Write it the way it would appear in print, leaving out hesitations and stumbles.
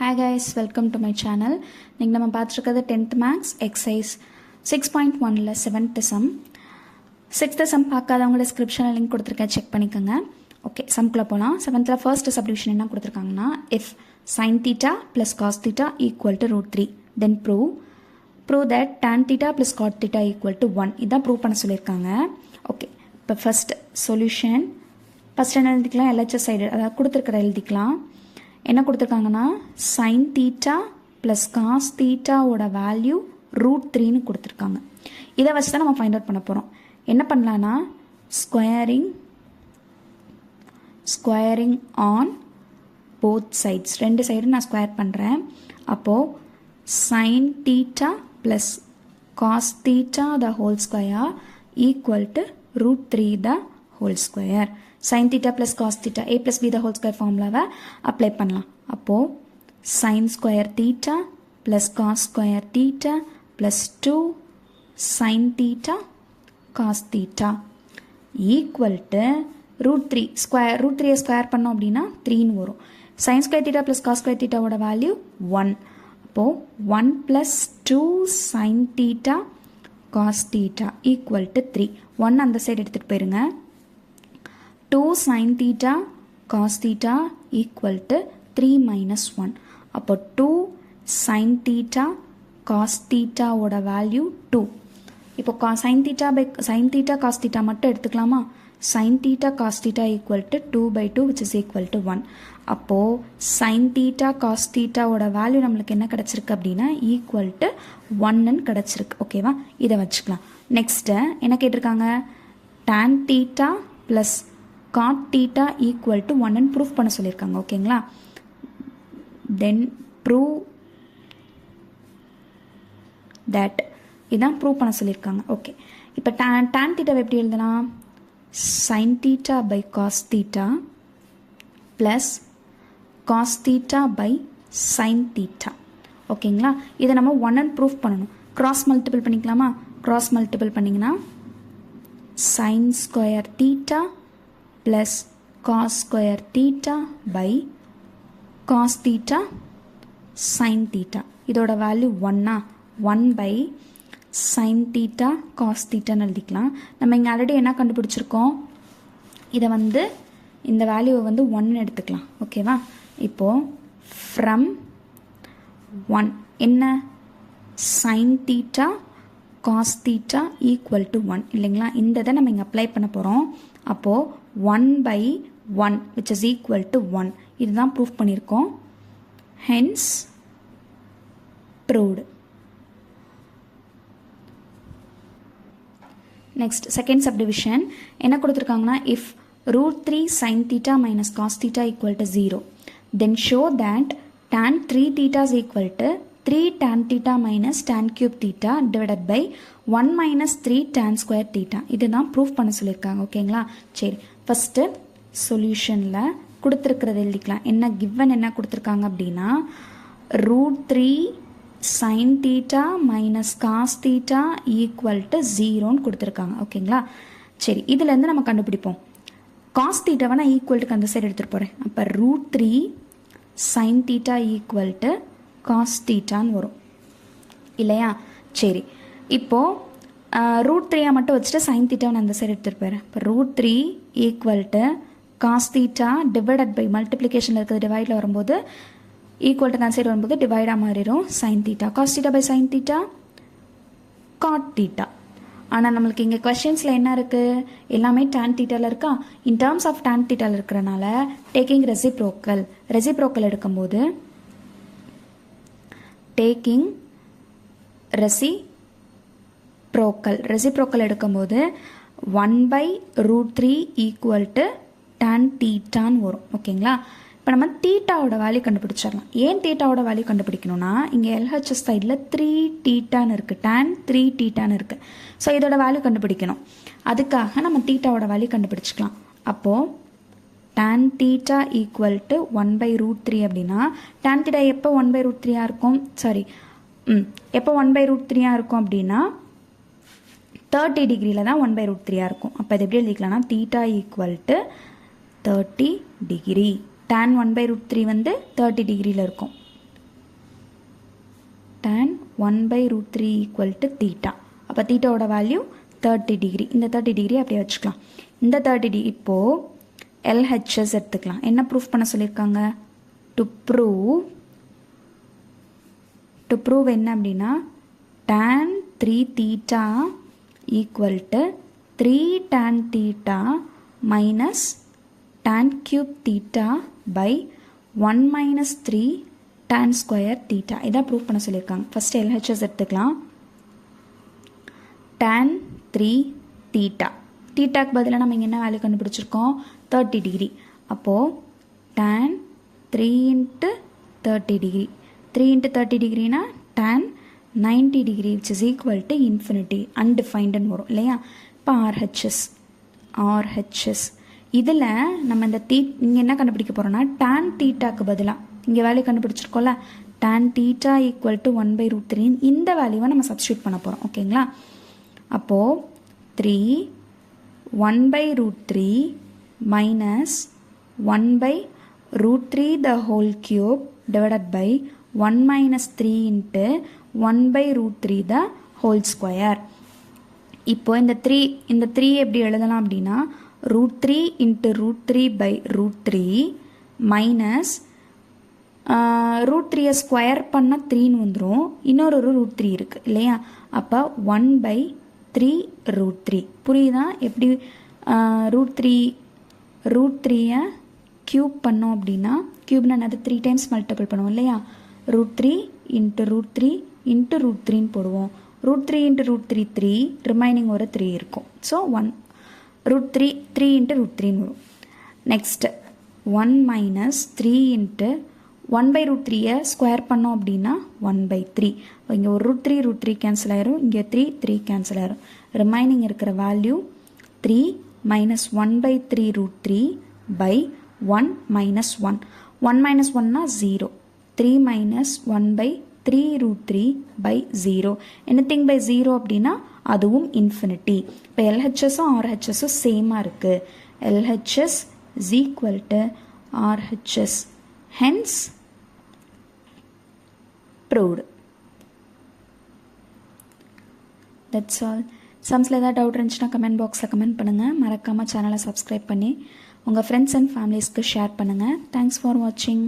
Hi guys, welcome to my channel. இன்னைக்கு நம்ம பார்த்துருக்கிறது 10th மேக்ஸ் எக்ஸசைஸ் 6.1ல 7th sum. 6th sum பார்க்காதவங்க டிஸ்கிரிப்ஷனில் லிங்க் கொடுத்துருக்கேன், செக் பண்ணிக்கோங்க. ஓகே, சம்குள்ளே போகலாம். 7th ஃபர்ஸ்ட் சப்டிவிஷன் என்ன கொடுத்துருக்காங்கன்னா, if sin theta plus cos theta equal to √3 then prove that tan theta plus cot theta equal to 1. இதான் prove பண்ண சொல்லியிருக்காங்க. ஓகே, இப்போ ஃபர்ஸ்ட் சொல்யூஷன் ஃபர்ஸ்ட் என்ன எழுதிக்கலாம், LHS சைடு அதாவது கொடுத்துருக்கிற எழுதிக்கலாம். என்ன கொடுத்துருக்காங்கன்னா sin theta plus cos theta ஓட வேல்யூ √3ன்னு கொடுத்துருக்காங்க. இதை வச்சு தான் நம்ம ஃபைண்ட் அவுட் பண்ண போகிறோம். என்ன பண்ணலான்னா ஸ்கொயரிங் ஆன் போத் சைட்ஸ், ரெண்டு சைடு நான் ஸ்கொயர் பண்ணுறேன். அப்போது sin theta plus cos theta the whole square equal to √3 the whole square. sin theta plus cos theta a plus b the whole square formula apply பண்ணலாம். அப்போது sin square theta plus cos square theta plus 2 sin theta cos theta equal to √3 square √3 square பண்ணோம் அப்படின்னா 3ன்னு வரும். sin square theta plus cos square theta ஓட value 1. அப்போது 1 plus 2 sin theta cos theta equal to 3. 1 அந்த side எடுத்துகிட்டு போயிருங்க. 2 sin theta cos theta equal to 3 minus 1. அப்போ 2 sin theta cos theta ஓட வேல்யூ 2. இப்போ sin theta cos theta மட்டும் எடுத்துக்கலாமா? sin theta cos theta equal to 2/2 which is equal to 1. அப்போது sin theta cos theta ஓட value நம்மளுக்கு என்ன கிடச்சிருக்கு அப்படின்னா ஈக்குவல் டு 1ன்னு கிடச்சிருக்கு. ஓகேவா, இதை வச்சுக்கலாம். நெக்ஸ்ட்டு என்ன கேட்டிருக்காங்க, tan theta plus cot theta equal to 1ன்னு ப்ரூஃப் பண்ண சொல்லியிருக்காங்க. ஓகேங்களா, தென் ப்ரூவ் தட், இதான் ப்ரூவ் பண்ண சொல்லியிருக்காங்க. ஓகே, இப்போ tan theta எப்படி எழுதலாம், sin theta by cos theta plus cos theta by sin theta. ஓகேங்களா, இதை நம்ம 1ன்னு ப்ரூஃப் பண்ணணும். கிராஸ் மல்டிபிள் பண்ணிக்கலாமா? கிராஸ் மல்டிபிள் பண்ணிங்கன்னா sin square theta plus cos square theta by cos theta sin theta. இதோட value 1 1 by sin theta cos theta எழுதிக்கலாம். நம்ம இங்கே ஆல்ரெடி என்ன கண்டுபிடிச்சிருக்கோம், இதை வந்து இந்த வேல்யூவை வந்து 1 எடுத்துக்கலாம். ஓகேவா, இப்போது ஃப்ரம் 1 என்ன sin theta cos theta equal to 1 இல்லைங்களா, இந்த இதை நம்ம இங்கே அப்ளை பண்ண போகிறோம். அப்போது 1/1 which is equal to 1. இதுதான் ப்ரூஃப் பண்ணியிருக்கோம். hence proved. Next second subdivision என்ன கொடுத்துருக்காங்கன்னா, if √3 sin theta minus cos theta equal to 0 then show that tan 3 theta is equal to 3 tan theta minus tan cube theta divided by 1 minus 3 tan square theta. இதுதான் proof பண்ண சொல்லியிருக்காங்க. ஓகேங்களா, சரி first சொல்யூஷனில் கொடுத்துருக்கிறது எழுதிக்கலாம். என்ன கிவன் என்ன கொடுத்துருக்காங்க அப்படின்னா √3 sin theta minus cos theta equal to 0ன்னு கொடுத்துருக்காங்க. ஓகேங்களா, சரி இதுலேருந்து நம்ம கண்டுபிடிப்போம். cos thetaவை நான் ஈக்குவல்ட்டுக்கு அந்த சைடு எடுத்துகிட்டு போகிறேன். அப்போ √3 sin theta equal to cos thetaன்னு வரும் இல்லையா. சரி, இப்போது √3 மட்டும் வச்சுட்டு sin thetaவை நான் அந்த சைடு எடுத்துகிட்டு போகிறேன். இப்போ √3 equal to cos theta divided by மல்டிப்ளிகேஷனில் இருக்கிறது டிவைடில் வரும்போது ஈக்குவல் டு அந்த சைடு வரும்போது டிவைடாக மாறிடும். sin theta cos theta by sin theta cot theta. ஆனால் நம்மளுக்கு இங்கே கொஸ்டின்ஸில் என்ன இருக்குது, எல்லாமே tan thetaவில் இருக்கா. இன் டேர்ம்ஸ் ஆஃப் tan thetaவில் இருக்கிறனால டேக்கிங் ரெசிப்ரோக்கல் எடுக்கும்போது ரெசிப்ரோக்கல் எடுக்கும்போது 1/√3 ஈக்குவல் டு tan thetaன்னு வரும். ஓகேங்களா, இப்போ நம்ம தீட்டாவோட வேல்யூ கண்டுபிடிச்சிடலாம். ஏன் தீட்டாவோட வேல்யூ கண்டுபிடிக்கணும்னா இங்கே LHS சைடில் 3 தீட்டான்னு இருக்குது, tan 3 தீட்டான்னு இருக்குது. ஸோ இதோட வேல்யூ கண்டுபிடிக்கணும். அதுக்காக நம்ம தீட்டாவோட வேல்யூ கண்டுபிடிச்சிக்கலாம். அப்போது tan theta equal to 1/√3 அப்படின்னா tan theta எப்போ 1/√3 இருக்கும், சாரி எப்போ 1/√3 இருக்கும் அப்படின்னா 30 டிகிரியில் தான் 1/√3 இருக்கும். அப்போ இது எப்படி எழுதிக்கலாம்னா theta equal to 30 degree. tan 1/√3 வந்து 30 டிகிரியில் இருக்கும். tan 1 by root 3 equal to theta. அப்போ தீட்டாவோட வேல்யூ 30 டிகிரி. இந்த 30 டிகிரி அப்படியே வச்சுக்கலாம். இந்த 30 டிகிரி இப்போது LHS எடுத்துக்கலாம். என்ன ப்ரூஃப் பண்ண சொல்லியிருக்காங்க? டு ப்ரூவ் என்ன அப்படின்னா tan 3 theta equal to 3 tan theta minus tan cube theta by 1 minus 3 tan square theta. இதான் ப்ரூவ் பண்ண சொல்லியிருக்காங்க. ஃபஸ்ட்டு LHS எடுத்துக்கலாம். tan 3 theta. தீட்டாக்கு பதிலாக நம்ம இங்கே என்ன வேல்யூ கண்டுபிடிச்சிருக்கோம்? 30 டிகிரி. அப்போது tan 3 into 30 degree. 3 into 30 டிகிரினா tan 90 degree which is equal to infinity. undefinedன்னு வரும் இல்லையா? இப்போ RHS இதில் நம்ம இந்த இங்கே என்ன கண்டுபிடிக்க போகிறோம்னா tan தீட்டாக்கு பதிலாக இங்கே value கண்டுபிடிச்சிருக்கோம்ல tan theta equal to 1 by root 3 இந்த வேல்யூவை நம்ம சப்ஸ்டியூட் பண்ண போகிறோம். ஓகேங்களா? அப்போது 3 1 by root 3 minus 1 by root 3 the whole cube divided by 1 minus 3 into 1 by root 3 the whole square. இப்போ இந்த 3 எப்படி எழுதலாம் அப்படின்னா root 3 into root 3 by root 3 minus root 3 square பண்ணால் 3ன்னு வந்துடும். இன்னொரு root 3 இருக்குது இல்லையா? அப்போ 1 by 3 root 3. புரியுதா? எப்படி root 3 க்யூப் பண்ணோம் அப்படின்னா க்யூப்னா என்னது 3 டைம்ஸ் மல்டிபிள் பண்ணுவோம் இல்லையா? root 3 into root 3 into root 3ன்னு போடுவோம். root 3 into root 3 3 ரிமைனிங் ஒரு 3 இருக்கும். ஸோ 1 root 3 into root 3ன்னு வரும். Next 1 minus 3 into 1 by root 3 square பண்ணோம் அப்படின்னா 1 by 3. இங்கே ஒரு root 3 கேன்சல் ஆயிரும். இங்கே 3 கேன்சல் ஆயிரும். ரிமைனிங் இருக்கிற value 3 minus 1 by 3 root 3 by 1 minus 1. 1 minus 1னா 0. 3 minus 1 by 3 root 3 by 0. anything by 0 அப்படின்னா அதுவும் infinity. இப்போ LHSம் RHSம் சேமாக இருக்குது. LHS is equal to RHS. hence proved. That's all. சம்ஸில் ஏதாவது டவுட் இருந்துச்சுன்னா கமெண்ட் பாக்ஸில் கமெண்ட் பண்ணுங்கள். மறக்காமல் சேனலை சப்ஸ்கிரைப் பண்ணி உங்கள் ஃப்ரெண்ட்ஸ் அண்ட் ஃபேமிலிஸ்க்கு ஷேர் பண்ணுங்கள். தேங்க்ஸ் ஃபார் வாட்சிங்.